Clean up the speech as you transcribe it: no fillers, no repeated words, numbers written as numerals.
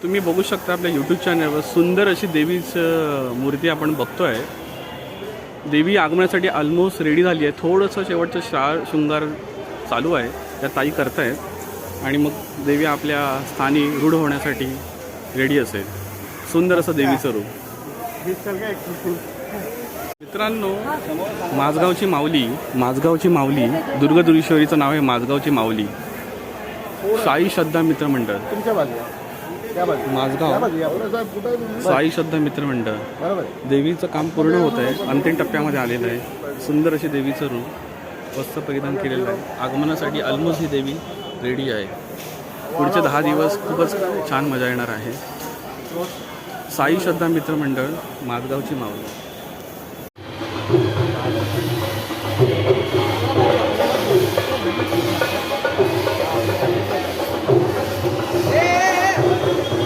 तुम्ही बघू शकता आपल्या यूट्यूब चॅनलवर सुंदर अशी देवीचं मूर्ती आपण बघतोय. देवी आगमनासाठी ऑलमोस्ट रेडी झाली आहे. थोडंसं शेवटचं शृंगार चालू आहे, त्या ताई करतायत आणि मग देवी आपल्या स्थानी रूढ होण्यासाठी रेडी असेल. सुंदर असं देवीचं रूप. मित्रांनो, माझगावची माऊली दुर्गदुरीश्वरीचं नाव आहे माझगावची माऊली. साई श्रद्धा मित्र मंडळ माझगाव, साई श्रद्धा मित्र मंडळ. देवीचं काम पूर्ण होत आहे, अंतिम टप्प्यामध्ये आलेलं आहे. सुंदर अशी देवीचं रूप वस्त्र परिधान केलेलं आहे. आगमनासाठी ऑलमोस्ट ही देवी रेडी आहे. पुढचे 10 दिवस खूपच छान मजा येणार आहे. साई श्रद्धा मित्र मंडळ माझगावची माऊली.